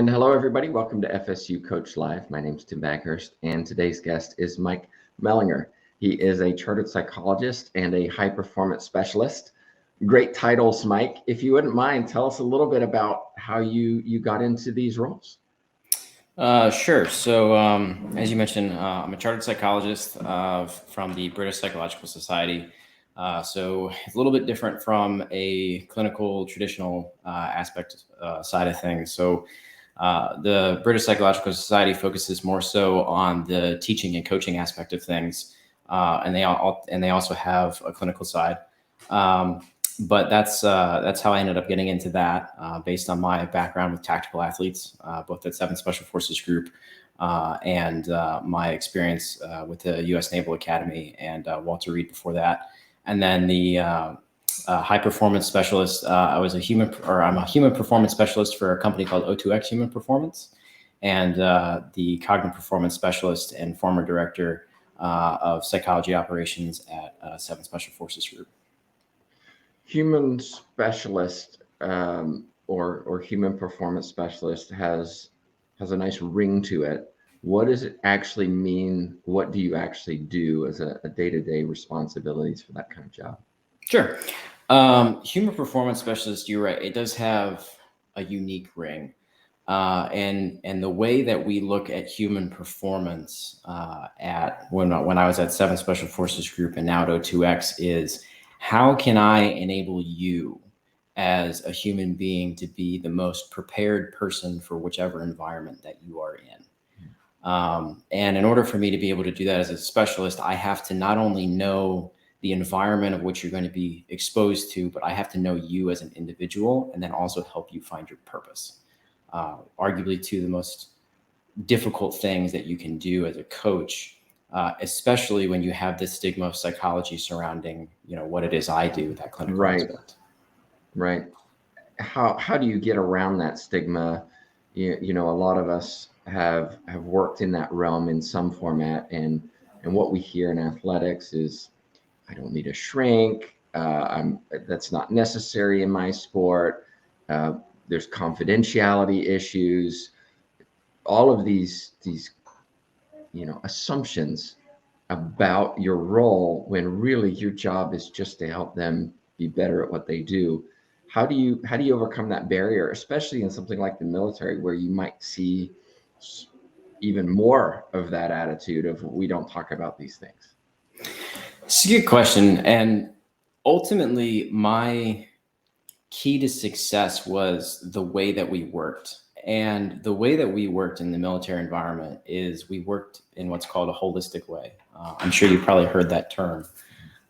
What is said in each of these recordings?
And hello, everybody. Welcome to FSU Coach Live. My name is Tim Baghurst, and today's guest is Mike Mellinger. He is a chartered psychologist and a high-performance specialist. Great titles, Mike. If you wouldn't mind, tell us a little bit about how you got into these roles. Sure. So, as you mentioned, I'm a chartered psychologist from the British Psychological Society. So it's a little bit different from a clinical traditional aspect side of things. So the British Psychological Society focuses more so on the teaching and coaching aspect of things, and they also have a clinical side. But that's how I ended up getting into that based on my background with tactical athletes, both at 7th Special Forces Group and my experience with the U.S. Naval Academy and Walter Reed before that. And then the high performance specialist, I'm a human performance specialist for a company called O2X Human Performance, and the cognitive performance specialist and former director of psychology operations at 7th Special Forces Group. Human specialist or human performance specialist has a nice ring to it. What does it actually mean? What do you actually do as a day-to-day responsibilities for that kind of job? Sure. Human performance specialist, you're right. It does have a unique ring. And the way that we look at human performance when I was at 7th Special Forces Group and now at O2X is, how can I enable you as a human being to be the most prepared person for whichever environment that you are in? And in order for me to be able to do that as a specialist, I have to not only know the environment of which you're going to be exposed to, but I have to know you as an individual and then also help you find your purpose. Arguably two of the most difficult things that you can do as a coach, especially when you have this stigma of psychology surrounding, what it is I do, that clinical aspect. Right. How do you get around that stigma? A lot of us have worked in that realm in some format, and what we hear in athletics is, I don't need a shrink. That's not necessary in my sport. There's confidentiality issues. All of these assumptions about your role, when really your job is just to help them be better at what they do. How do you overcome that barrier, especially in something like the military, where you might see even more of that attitude of, we don't talk about these things? It's a good question. And ultimately, my key to success was the way that we worked. And the way that we worked in the military environment is we worked in what's called a holistic way. I'm sure you probably heard that term.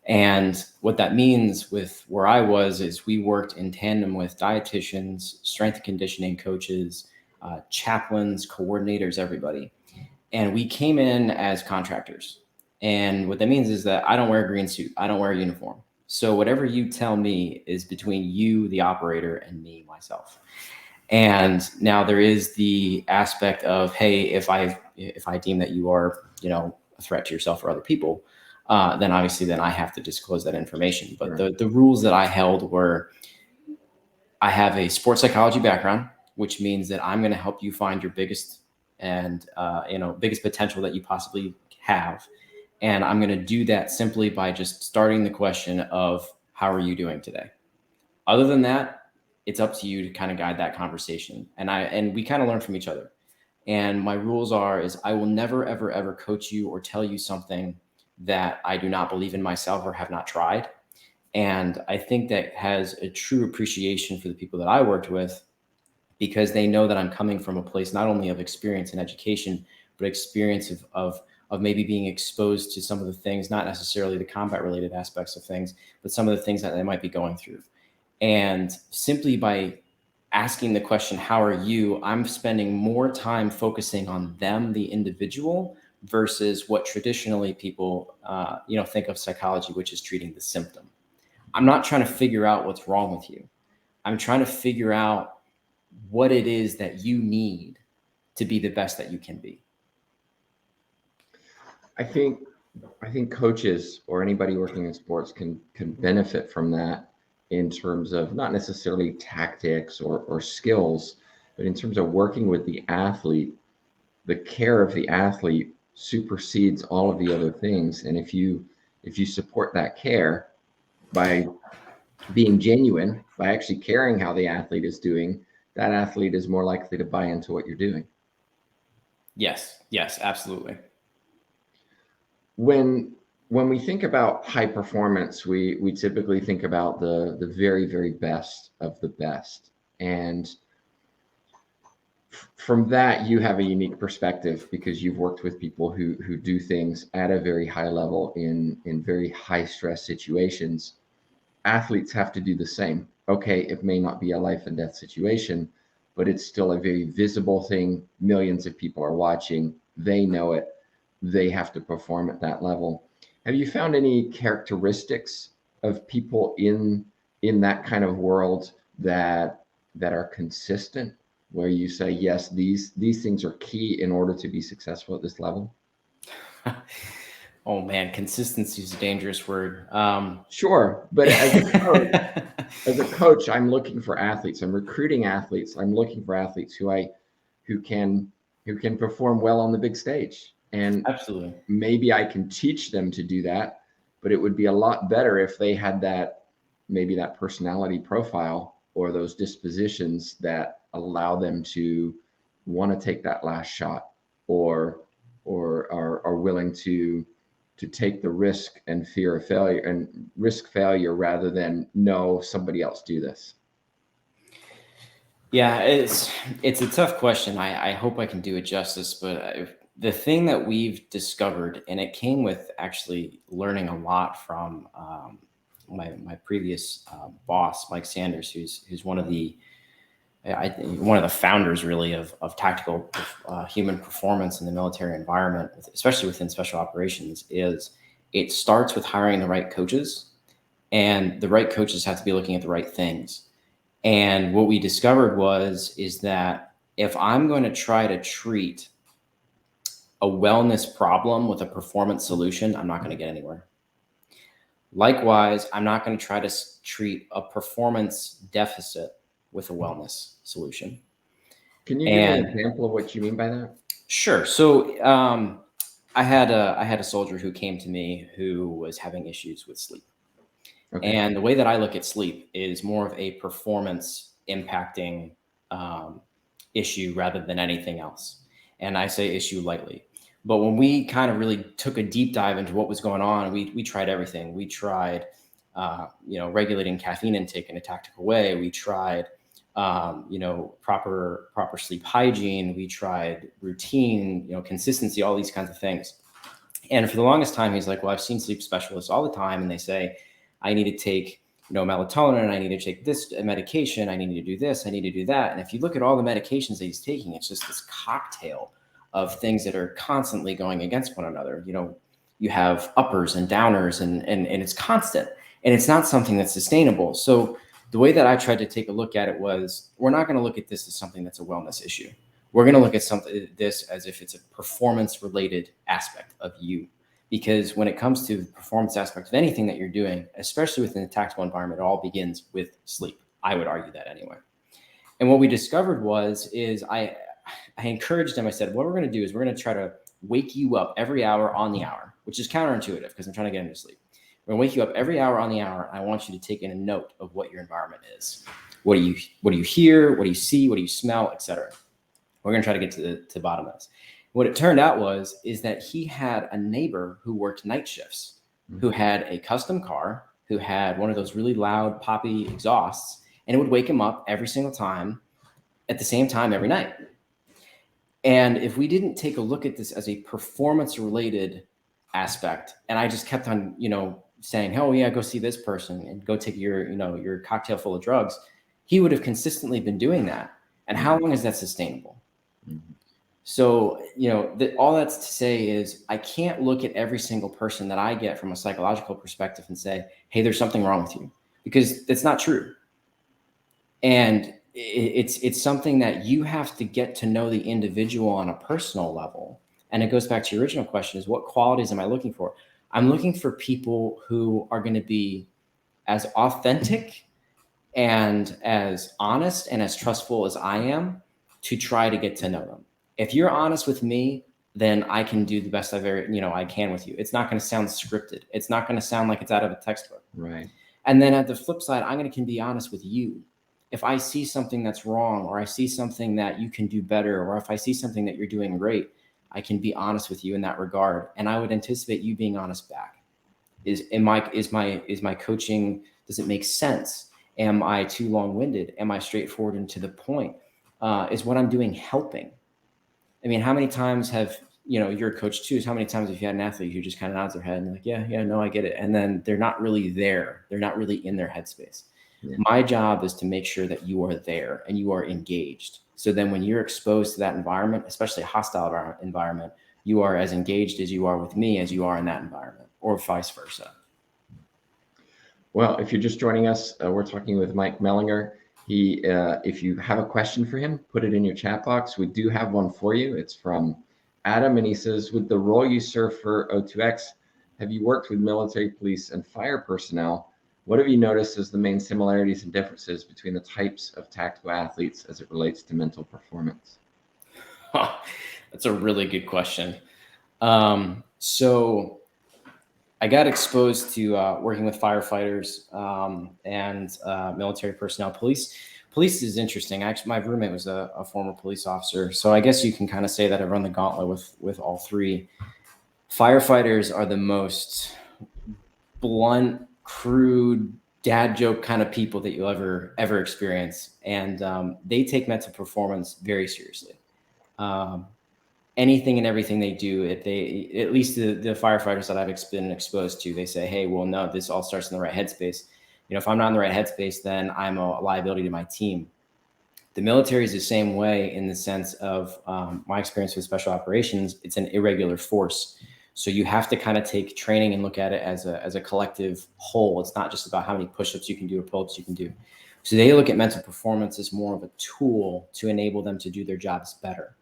And what that means with where I was is we worked in tandem with dietitians, strength and conditioning coaches, chaplains, coordinators, everybody. And we came in as contractors. And what that means is that I don't wear a green suit. I don't wear a uniform. So whatever you tell me is between you, the operator, and me, myself. And now there is the aspect of, hey, if I deem that you are, a threat to yourself or other people, then obviously I have to disclose that information. But the rules that I held were, I have a sports psychology background, which means that I'm going to help you find your biggest potential that you possibly have. And I'm going to do that simply by just starting the question of, how are you doing today? Other than that, it's up to you to kind of guide that conversation. And we kind of learn from each other. And my rules is I will never, ever, ever coach you or tell you something that I do not believe in myself or have not tried. And I think that has a true appreciation for the people that I worked with, because they know that I'm coming from a place not only of experience and education, but experience of maybe being exposed to some of the things, not necessarily the combat related aspects of things, but some of the things that they might be going through. And simply by asking the question, how are you? I'm spending more time focusing on them, the individual, versus what traditionally people, think of psychology, which is treating the symptom. I'm not trying to figure out what's wrong with you. I'm trying to figure out what it is that you need to be the best that you can be. I think coaches or anybody working in sports can benefit from that in terms of not necessarily tactics or skills, But in terms of working with the athlete, the care of the athlete supersedes all of the other things. And if you support that care by being genuine, by actually caring how the athlete is doing, that athlete is more likely to buy into what you're doing. Yes, absolutely. When we think about high performance, we typically think about the very, very best of the best. And from that, you have a unique perspective because you've worked with people who do things at a very high level in very high stress situations. Athletes have to do the same. Okay, it may not be a life and death situation, but it's still a very visible thing. Millions of people are watching. They know it. They have to perform at that level. Have you found any characteristics of people in that kind of world that are consistent, where you say, yes, these things are key in order to be successful at this level? Oh man, consistency is a dangerous word. Sure, but as a coach, I'm looking for athletes. I'm recruiting athletes. I'm looking for athletes who can who can perform well on the big stage. And Absolutely. maybe I can teach them to do that, but it would be a lot better if they had that, maybe that personality profile or those dispositions that allow them to want to take that last shot, or are willing to take the risk and fear of failure and risk failure rather than no, somebody else do this. Yeah, it's a tough question. I hope I can do it justice, but the thing that we've discovered, and it came with actually learning a lot from my previous boss, Mike Sanders, who's one of the one of the founders really of tactical human performance in the military environment, especially within special operations, is it starts with hiring the right coaches, and the right coaches have to be looking at the right things. And what we discovered is that if I'm going to try to treat a wellness problem with a performance solution, I'm not going to get anywhere. Likewise, I'm not going to try to treat a performance deficit with a wellness solution. Can you give me an And example of what you mean by that? sure. So I had a soldier who came to me who was having issues with sleep. Okay. And the way that I look at sleep is more of a performance impacting issue rather than anything else. And I say issue lightly. But when we kind of really took a deep dive into what was going on, we tried everything. We tried, regulating caffeine intake in a tactical way. We tried, proper sleep hygiene. We tried routine, consistency, all these kinds of things. And for the longest time, he's like, well, I've seen sleep specialists all the time, and they say, I need to take, melatonin, I need to take this medication, I need to do this, I need to do that. And if you look at all the medications that he's taking, it's just this cocktail of things that are constantly going against one another. You have uppers and downers, and it's constant, and it's not something that's sustainable. So the way that I tried to take a look at it was, we're not going to look at this as something that's a wellness issue. We're going to look at this as if it's a performance related aspect of you. Because when it comes to the performance aspect of anything that you're doing, especially within a tactical environment, it all begins with sleep. I would argue that anyway. And what we discovered is I encouraged them. I said, what we're going to do is we're going to try to wake you up every hour on the hour, which is counterintuitive because I'm trying to get into sleep. We're going to wake you up every hour on the hour. And I want you to take in a note of what your environment is. What do you hear? What do you see? What do you smell, et cetera? We're going to try to get to the bottom of this. What it turned out is that he had a neighbor who worked night shifts, who had a custom car, who had one of those really loud poppy exhausts, and it would wake him up every single time at the same time every night. And if we didn't take a look at this as a performance related aspect, and I just kept on, saying, oh yeah, go see this person and go take your cocktail full of drugs, he would have consistently been doing that. And how long is that sustainable? Mm-hmm. So, all that's to say is I can't look at every single person that I get from a psychological perspective and say, hey, there's something wrong with you, because that's not true. And it's something that you have to get to know the individual on a personal level. And it goes back to your original question, is what qualities am I looking for? I'm looking for people who are going to be as authentic and as honest and as trustful as I am, to try to get to know them. If you're honest with me, then I can do the best I can with you. It's not going to sound scripted. It's not going to sound like it's out of a textbook. Right. And then at the flip side, can be honest with you. If I see something that's wrong, or I see something that you can do better, or if I see something that you're doing great, I can be honest with you in that regard. And I would anticipate you being honest back. Is my coaching, does it make sense? Am I too long-winded? Am I straightforward and to the point? Is what I'm doing helping? I mean, how many times have, you're a coach too, is how many times have you had an athlete who just kind of nods their head and like, yeah, no, I get it. And then they're not really there. They're not really in their headspace. Yeah. My job is to make sure that you are there and you are engaged. So then when you're exposed to that environment, especially a hostile environment, you are as engaged as you are with me as you are in that environment, or vice versa. Well, if you're just joining us, we're talking with Mike Mellinger. If you have a question for him, put it in your chat box. We do have one for you. It's from Adam, and he says, with the role you serve for O2X, have you worked with military, police, and fire personnel? What have you noticed as the main similarities and differences between the types of tactical athletes as it relates to mental performance? Oh, that's a really good question. So I got exposed to working with firefighters and military personnel. Police is interesting. Actually, my roommate was a former police officer, so I guess you can kind of say that I run the gauntlet with all three. Firefighters are the most blunt, crude, dad joke kind of people that you'll ever experience, and they take mental performance very seriously. Anything and everything they do, at least the firefighters that I've been exposed to, they say, hey, well, no, this all starts in the right headspace. If I'm not in the right headspace, then I'm a liability to my team. The military is the same way in the sense of my experience with special operations. It's an irregular force. So you have to kind of take training and look at it as a collective whole. It's not just about how many push-ups you can do or pull-ups you can do. So they look at mental performance as more of a tool to enable them to do their jobs better.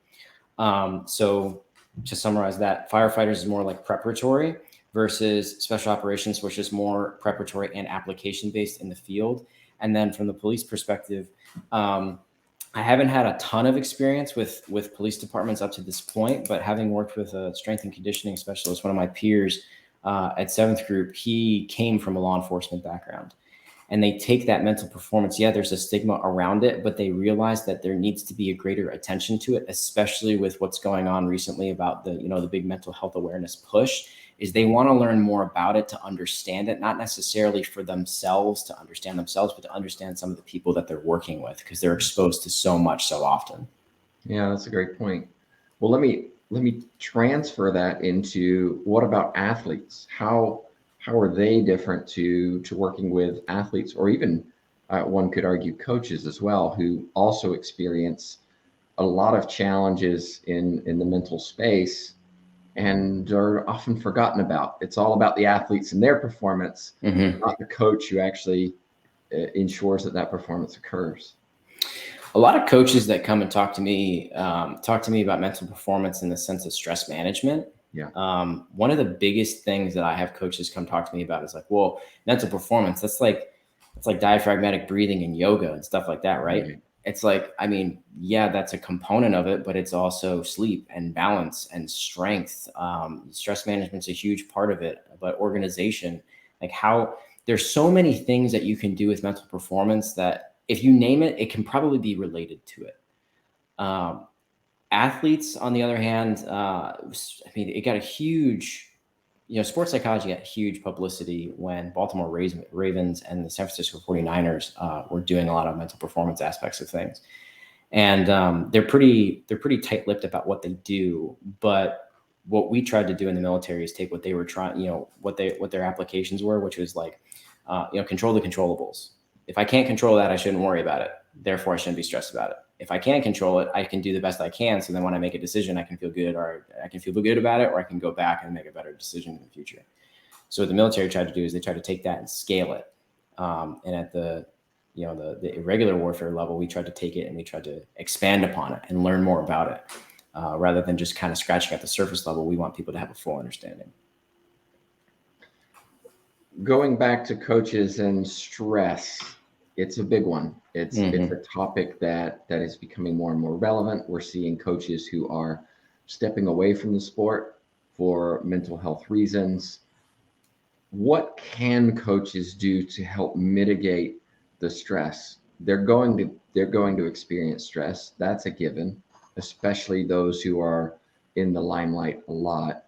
So to summarize that, firefighters is more like preparatory versus special operations, which is more preparatory and application based in the field. And then from the police perspective, I haven't had a ton of experience with police departments up to this point, but having worked with a strength and conditioning specialist, one of my peers at 7th Group, he came from a law enforcement background. And they take that mental performance. Yeah, there's a stigma around it, but they realize that there needs to be a greater attention to it, especially with what's going on recently about the big mental health awareness push. Is they want to learn more about it to understand it, not necessarily for themselves to understand themselves, but to understand some of the people that they're working with, because they're exposed to so much so often. Yeah, that's a great point. Well, let me transfer that into, what about athletes? How are they different to working with athletes, or even one could argue coaches as well, who also experience a lot of challenges in the mental space and are often forgotten about? It's all about the athletes and their performance, not the coach who actually ensures that performance occurs. A lot of coaches that come and talk to me about mental performance in the sense of stress management. Yeah. One of the biggest things that I have coaches come talk to me about is like, well, mental performance, that's like diaphragmatic breathing and yoga and stuff like that, right? Mm-hmm. It's like, I mean, yeah, that's a component of it, but it's also sleep and balance and strength. Stress management's a huge part of it, but organization, like how there's so many things that you can do with mental performance that if you name it, it can probably be related to it. Athletes, on the other hand, it got a huge, sports psychology got huge publicity when Baltimore Ravens and the San Francisco 49ers were doing a lot of mental performance aspects of things. And they're pretty tight-lipped about what they do. But what we tried to do in the military is take what they were trying, what their applications were, which was like, control the controllables. If I can't control that, I shouldn't worry about it. Therefore, I shouldn't be stressed about it. If I can control it, I can do the best I can. So then when I make a decision, I can feel good, or I can feel good about it, or I can go back and make a better decision in the future. So what the military tried to do is they tried to take that and scale it. And at the irregular warfare level, we tried to take it and we tried to expand upon it and learn more about it. Rather than just kind of scratching at the surface level, we want people to have a full understanding. Going back to coaches and stress, It's a big one. It's a topic that is becoming more and more relevant. We're seeing coaches who are stepping away from the sport for mental health reasons. What can coaches do to help mitigate the stress? They're going to experience stress. That's a given, especially those who are in the limelight a lot.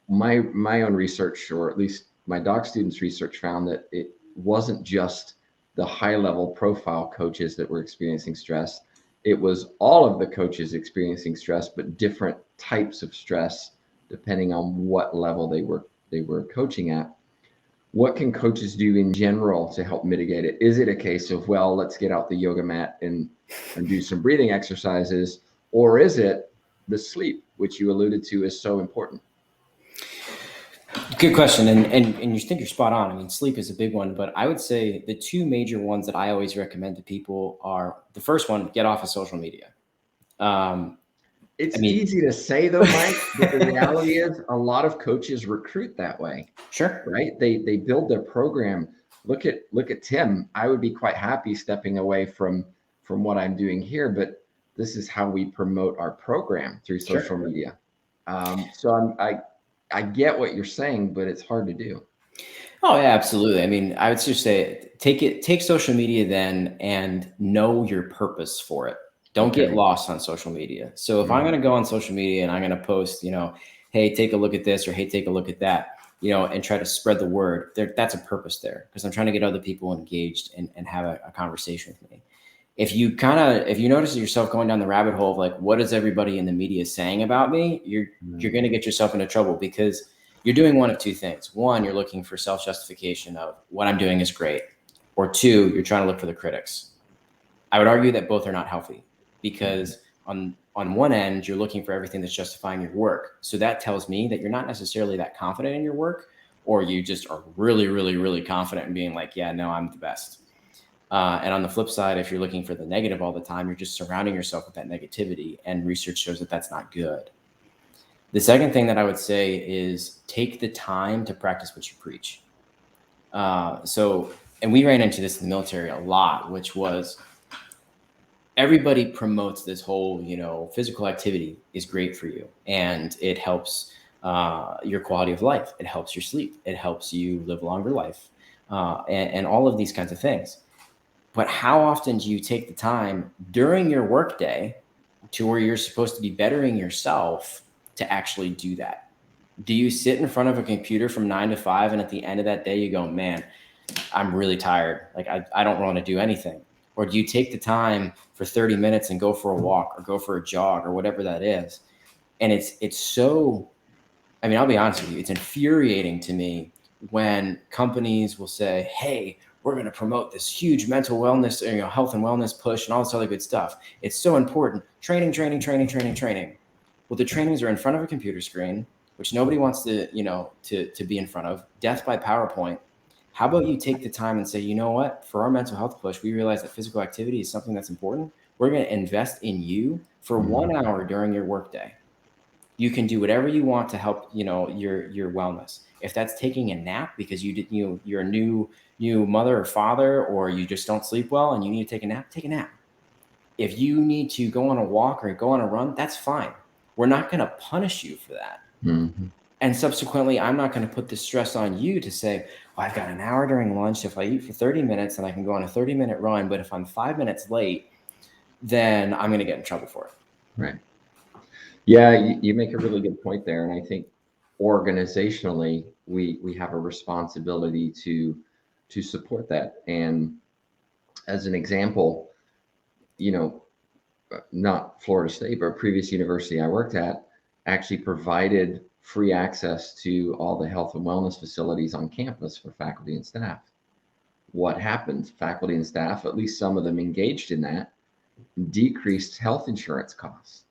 My own research, or at least my doc students' research, found that it wasn't just the high level profile coaches that were experiencing stress. It was all of the coaches experiencing stress, but different types of stress depending on what level they were coaching at. What can coaches do in general to help mitigate it? Is it a case of, well, let's get out the yoga mat and do some breathing exercises, or is it the sleep, which you alluded to is so important? Good question. And you think you're spot on. I mean, sleep is a big one, but I would say the two major ones that I always recommend to people are the first one, get off of social media. It's easy to say though, Mike, but the reality is a lot of coaches recruit that way. Sure. Right? They build their program. Look at Tim. I would be quite happy stepping away from what I'm doing here, but this is how we promote our program through social media. So I get what you're saying, but it's hard to do. Oh yeah, absolutely. I mean, I would just say take social media then and know your purpose for it. Don't get lost on social media. So if I'm going to go on social media and I'm going to post, hey, take a look at this, or hey, take a look at that, and try to spread the word, that's a purpose there, because I'm trying to get other people engaged and have a conversation with me. If you notice yourself going down the rabbit hole of like, what is everybody in the media saying about me? You're going to get yourself into trouble, because you're doing one of two things. One, you're looking for self-justification of what I'm doing is great. Or two, you're trying to look for the critics. I would argue that both are not healthy, because on one end, you're looking for everything that's justifying your work. So that tells me that you're not necessarily that confident in your work, or you just are really, really, really confident in being like, yeah, no, I'm the best. And on the flip side, if you're looking for the negative all the time, you're just surrounding yourself with that negativity, and research shows that that's not good. The second thing that I would say is take the time to practice what you preach. And we ran into this in the military a lot, which was everybody promotes this whole, physical activity is great for you, and it helps your quality of life. It helps your sleep. It helps you live a longer life, and all of these kinds of things. But how often do you take the time during your workday to where you're supposed to be bettering yourself to actually do that? Do you sit in front of a computer from 9 to 5, and at the end of that day, you go, man, I'm really tired. Like I don't want to do anything. Or do you take the time for 30 minutes and go for a walk or go for a jog or whatever that is? And it's so, I mean, I'll be honest with you, it's infuriating to me when companies will say, hey, we're going to promote this huge mental wellness, health and wellness push and all this other good stuff. It's so important. Training. Well, the trainings are in front of a computer screen, which nobody wants to be in front of. Death by PowerPoint. How about you take the time and say, you know what, for our mental health push, we realize that physical activity is something that's important. We're going to invest in you for 1 hour during your workday. You can do whatever you want to help, your wellness. If that's taking a nap because you're a new mother or father, or you just don't sleep well and you need to take a nap, take a nap. If you need to go on a walk or go on a run, that's fine. We're not going to punish you for that. Mm-hmm. And subsequently, I'm not going to put the stress on you to say, well, I've got an hour during lunch. If I eat for 30 minutes, then I can go on a 30-minute run. But if I'm 5 minutes late, then I'm going to get in trouble for it. Right. Yeah, you make a really good point there. And I think organizationally, we have a responsibility to support that. And as an example, not Florida State, but a previous university I worked at actually provided free access to all the health and wellness facilities on campus for faculty and staff. What happened? Faculty and staff, at least some of them engaged in that, decreased health insurance costs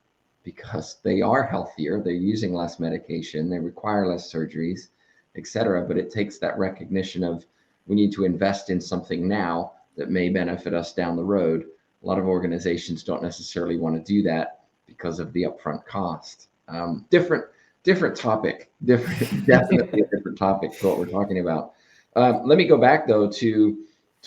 because they are healthier, they're using less medication, they require less surgeries, etc. But it takes that recognition of we need to invest in something now that may benefit us down the road. A lot of organizations don't necessarily want to do that because of the upfront cost. Different topic, definitely a different topic to what we're talking about. Let me go back though to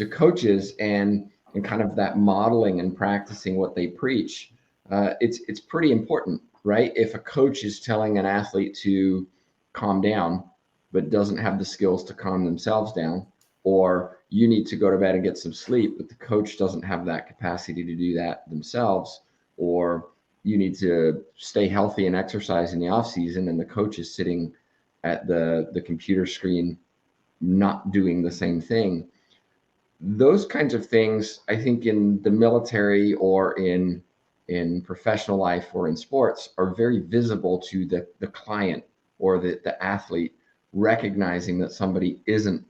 coaches and kind of that modeling and practicing what they preach, it's pretty important, right? If a coach is telling an athlete to calm down, but doesn't have the skills to calm themselves down, or you need to go to bed and get some sleep, but the coach doesn't have that capacity to do that themselves, or you need to stay healthy and exercise in the off season, and the coach is sitting at the computer screen not doing the same thing. Those kinds of things, I think, in the military or in professional life or in sports, are very visible to the client or the athlete, recognizing that somebody isn't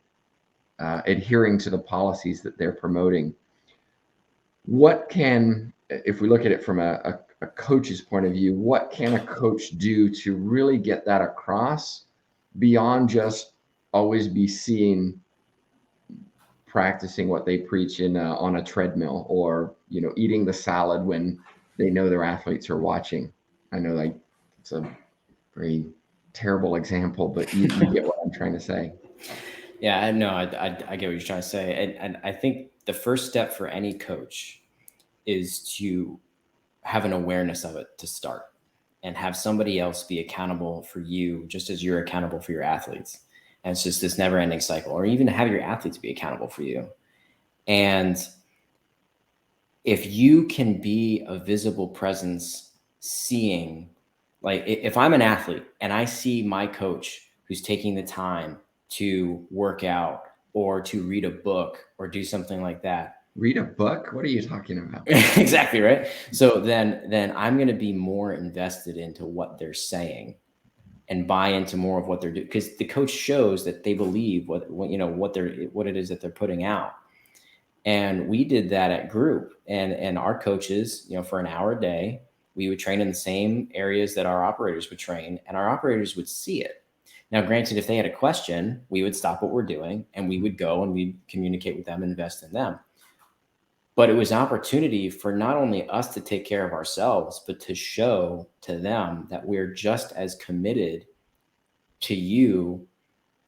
adhering to the policies that they're promoting. What can, if we look at it from a coach's point of view, what can a coach do to really get that across beyond just always be seen practicing what they preach in on a treadmill, or eating the salad when they know their athletes are watching? I know, like, it's a very terrible example, but you get what I'm trying to say. Yeah, no, I get what you're trying to say. And I think the first step for any coach is to have an awareness of it to start, and have somebody else be accountable for you just as you're accountable for your athletes. And it's just this never ending cycle, or even have your athletes be accountable for you. And if you can be a visible presence, seeing, like, if I'm an athlete and I see my coach who's taking the time to work out or to read a book or do something like that. Read a book? What are you talking about? Exactly, right? So then I'm going to be more invested into what they're saying and buy into more of what they're doing, because the coach shows that they believe what it is that they're putting out. And we did that at group, and our coaches, for an hour a day, we would train in the same areas that our operators would train, and our operators would see it. Now, granted, if they had a question, we would stop what we're doing and we would go and we'd communicate with them and invest in them. But it was an opportunity for not only us to take care of ourselves, but to show to them that we're just as committed to you,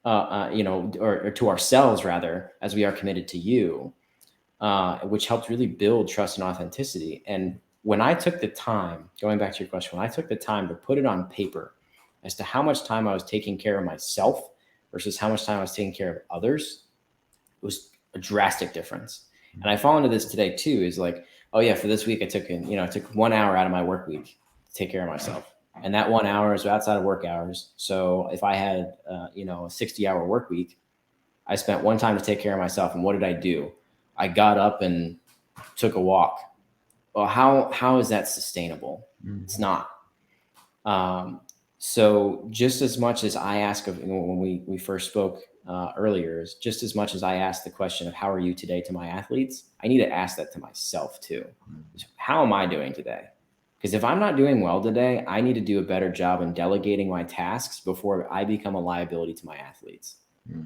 or to ourselves rather, as we are committed to you, which helped really build trust and authenticity. And when I took the time, going back to your question, when I took the time to put it on paper as to how much time I was taking care of myself versus how much time I was taking care of others, it was a drastic difference. And I fall into this today too, is like, oh yeah, for this week, I took 1 hour out of my work week to take care of myself. And that 1 hour is outside of work hours. So if I had, a 60-hour work week, I spent one time to take care of myself. And what did I do? I got up and took a walk. Well, how is that sustainable? Mm-hmm. It's not. So just as much as I ask of, when we first spoke earlier, is just as much as I ask the question of how are you today to my athletes, I need to ask that to myself too. How am I doing today? Because if I'm not doing well today, I need to do a better job in delegating my tasks before I become a liability to my athletes. I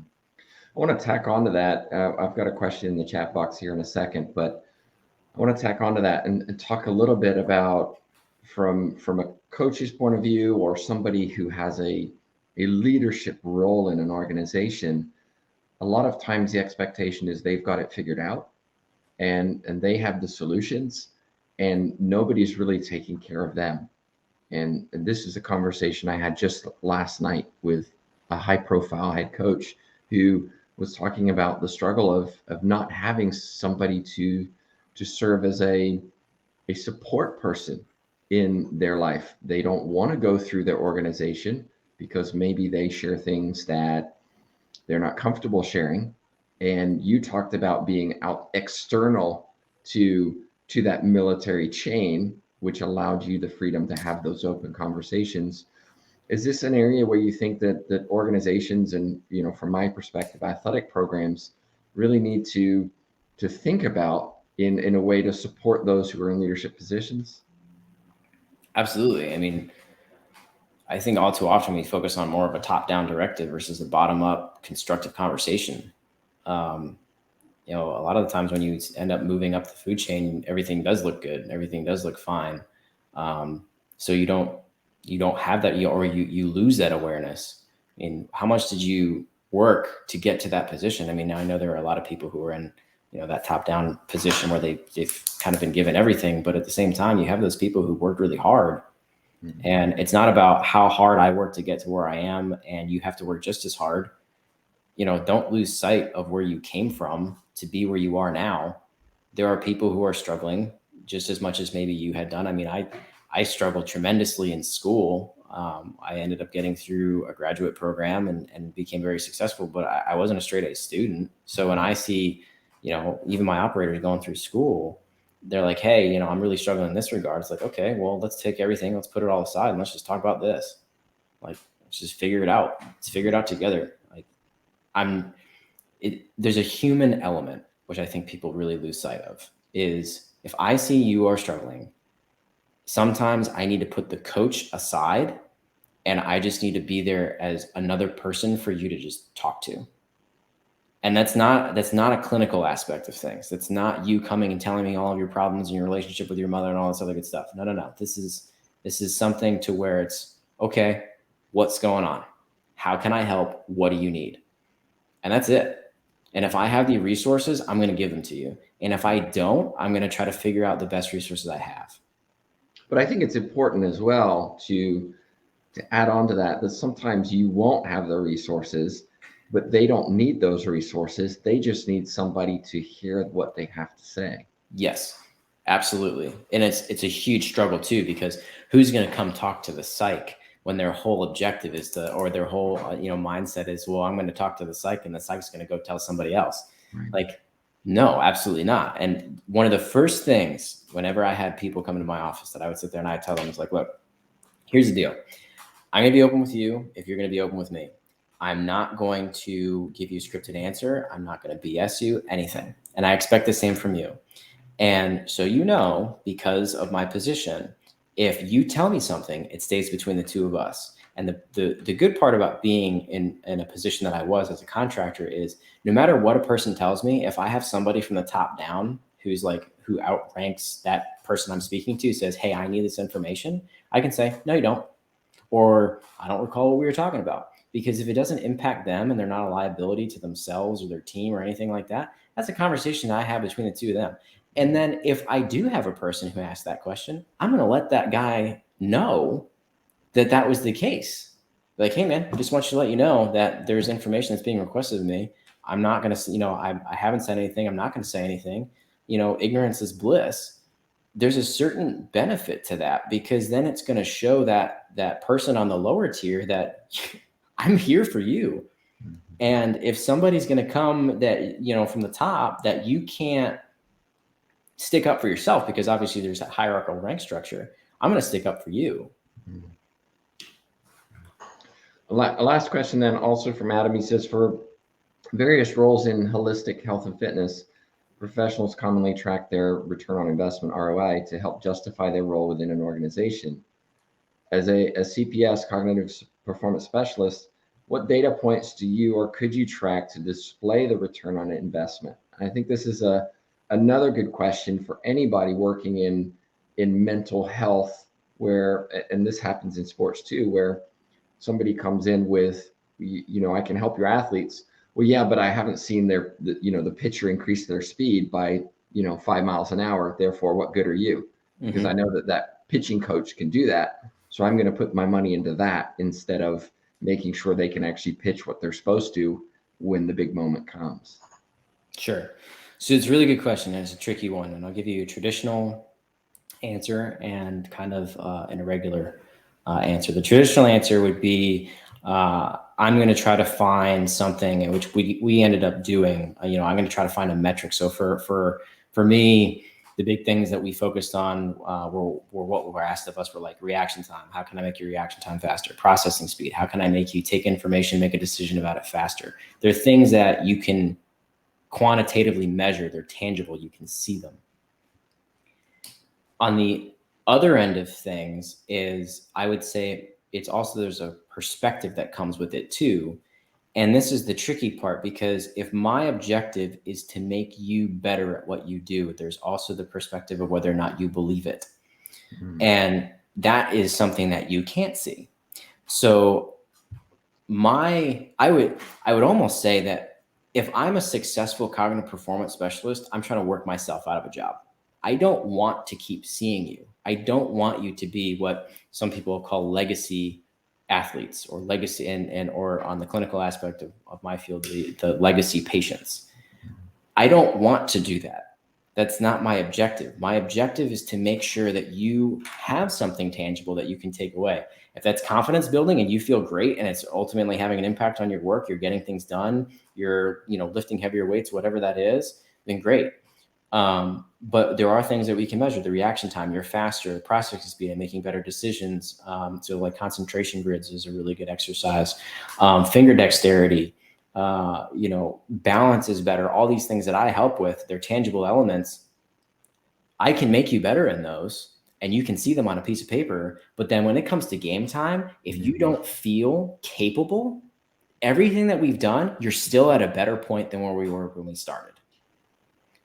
want to tack on to that. I've got a question in the chat box here in a second, but I want to tack onto that and talk a little bit about, from a coach's point of view, or somebody who has a leadership role in an organization. A lot of times the expectation is they've got it figured out and they have the solutions, and nobody's really taking care of them. And this is a conversation I had just last night with a high profile head coach who was talking about the struggle of not having somebody to serve as a support person in their life. They don't want to go through their organization because maybe they share things that they're not comfortable sharing. And you talked about being out external to that military chain, which allowed you the freedom to have those open conversations. Is this an area where you think that organizations and, from my perspective, athletic programs really need to think about in a way to support those who are in leadership positions? Absolutely. I mean, I think all too often we focus on more of a top-down directive versus a bottom-up constructive conversation. A lot of the times when you end up moving up the food chain, everything does look good. Everything does look fine. So you don't have that, or you lose that awareness. I mean, how much did you work to get to that position? I mean, now I know there are a lot of people who are in that top-down position where they've kind of been given everything. But at the same time, you have those people who worked really hard. Mm-hmm. And it's not about how hard I work to get to where I am, and you have to work just as hard. Don't lose sight of where you came from to be where you are now. There are people who are struggling just as much as maybe you had done. I mean, I struggled tremendously in school. I ended up getting through a graduate program and became very successful, but I wasn't a straight A student. So when I see, even my operators going through school, they're like, hey, I'm really struggling in this regard. It's like, okay, well, let's take everything, let's put it all aside and let's just talk about this. Like, let's just figure it out. Let's figure it out together. Like, there's a human element, which I think people really lose sight of, is if I see you are struggling, sometimes I need to put the coach aside and I just need to be there as another person for you to just talk to. And that's not a clinical aspect of things. That's not you coming and telling me all of your problems in your relationship with your mother and all this other good stuff. No. This is something to where it's, okay, what's going on? How can I help? What do you need? And that's it. And if I have the resources, I'm going to give them to you. And if I don't, I'm going to try to figure out the best resources I have. But I think it's important as well to add on to that sometimes you won't have the resources, but they don't need those resources. They just need somebody to hear what they have to say. Yes, absolutely. And it's a huge struggle too, because who's going to come talk to the psych when their whole objective is or their whole mindset is, well, I'm going to talk to the psych and the psych's going to go tell somebody else. Right. Like, no, absolutely not. And one of the first things whenever I had people come into my office that I would sit there and I'd tell them is like, look, here's the deal. I'm going to be open with you if you're going to be open with me. I'm not going to give you a scripted answer. I'm not going to BS you, anything. And I expect the same from you. And so, because of my position, if you tell me something, it stays between the two of us. And the good part about being in a position that I was as a contractor is no matter what a person tells me, if I have somebody from the top down who outranks that person I'm speaking to, says, hey, I need this information, I can say, no, you don't. Or I don't recall what we were talking about. Because if it doesn't impact them and they're not a liability to themselves or their team or anything like that, that's a conversation that I have between the two of them. And then if I do have a person who asks that question, I'm going to let that guy know that was the case. Like, hey, man, I just want you to let you know that there's information that's being requested of me. I'm not going to, I haven't said anything. I'm not going to say anything. Ignorance is bliss. There's a certain benefit to that, because then it's going to show that person on the lower tier that I'm here for you. And if somebody's going to come that, from the top, that you can't stick up for yourself, because obviously there's a hierarchical rank structure, I'm going to stick up for you. Last question then, also from Adam. He says, for various roles in holistic health and fitness, professionals commonly track their return on investment, ROI, to help justify their role within an organization. As a CPS, cognitive performance specialist, what data points do you or could you track to display the return on investment? I think this is another good question for anybody working in mental health, where, and this happens in sports too, where somebody comes in with, I can help your athletes. Well, yeah, but I haven't seen the pitcher increase their speed by, 5 miles an hour. Therefore, what good are you? Because I know that pitching coach can do that. So I'm going to put my money into that instead of making sure they can actually pitch what they're supposed to when the big moment comes. Sure. So it's a really good question, and it's a tricky one. And I'll give you a traditional answer and kind of an irregular answer. The traditional answer would be, I'm going to try to find something, which we ended up doing. I'm going to try to find a metric. So for me, the big things that we focused on were what were asked of us were like reaction time. How can I make your reaction time faster? Processing speed. How can I make you take information, make a decision about it faster? There are things that you can quantitatively measure. They're tangible. You can see them. On the other end of things is, I would say, it's also, there's a perspective that comes with it too. And this is the tricky part, because if my objective is to make you better at what you do, there's also the perspective of whether or not you believe it. Mm-hmm. And that is something that you can't see. So I would almost say that if I'm a successful cognitive performance specialist, I'm trying to work myself out of a job. I don't want to keep seeing you. I don't want you to be what some people call legacy athletes, or legacy or on the clinical aspect of my field, the legacy patients. I don't want to do that. That's not my objective. My objective is to make sure that you have something tangible that you can take away. If that's confidence building and you feel great and it's ultimately having an impact on your work, you're getting things done, you're, lifting heavier weights, whatever that is, then great. But there are things that we can measure: the reaction time, you're faster, the processing speed, and making better decisions. So like concentration grids is a really good exercise. Finger dexterity, balance is better. All these things that I help with, they're tangible elements. I can make you better in those, and you can see them on a piece of paper. But then when it comes to game time, if you don't feel capable, everything that we've done, you're still at a better point than where we were when we started.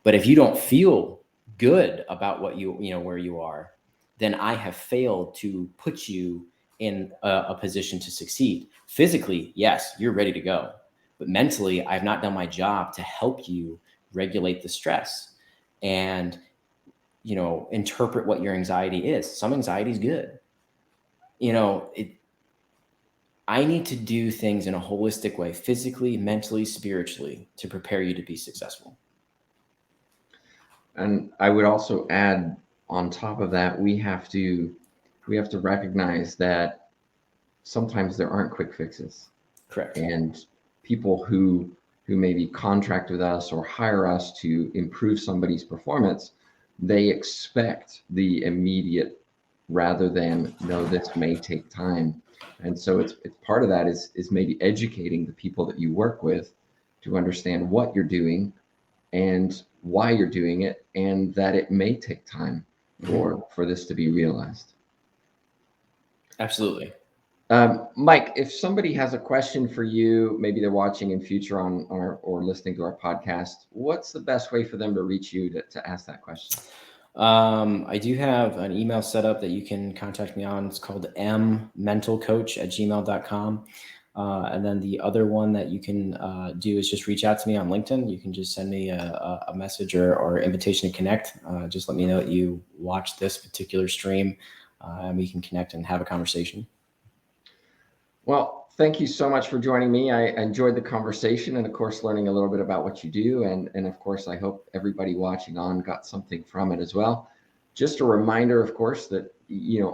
But if you don't feel good about what where you are, then I have failed to put you in a position to succeed. Physically, yes, you're ready to go. But mentally, I've not done my job to help you regulate the stress and, interpret what your anxiety is. Some anxiety is good. I need to do things in a holistic way, physically, mentally, spiritually, to prepare you to be successful. And I would also add, on top of that, we have to recognize that sometimes there aren't quick fixes. Correct. And people who maybe contract with us or hire us to improve somebody's performance, they expect the immediate rather than, no, this may take time. And so it's part of that is maybe educating the people that you work with to understand what you're doing and why you're doing it, and that it may take time for this to be realized. Absolutely. Mike, if somebody has a question for you, maybe they're watching in future or listening to our podcast, what's the best way for them to reach you to ask that question? I do have an email set up that you can contact me on. It's called mmentalcoach@gmail.com. And then the other one that you can do is just reach out to me on LinkedIn. You can just send me a message or invitation to connect. Just let me know that you watched this particular stream, and we can connect and have a conversation. Well, thank you so much for joining me. I enjoyed the conversation and, of course, learning a little bit about what you do. And of course, I hope everybody watching on got something from it as well. Just a reminder, of course, that,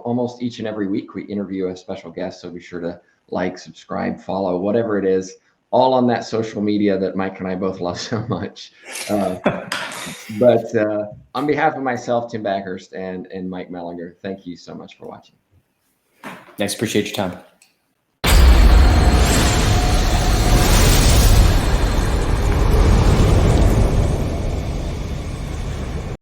almost each and every week we interview a special guest. So be sure to like, subscribe, follow, whatever it is, all on that social media that Mike and I both love so much. But on behalf of myself, Tim Backhurst, and Mike Mellinger, thank you so much for watching. Thanks. Appreciate your time.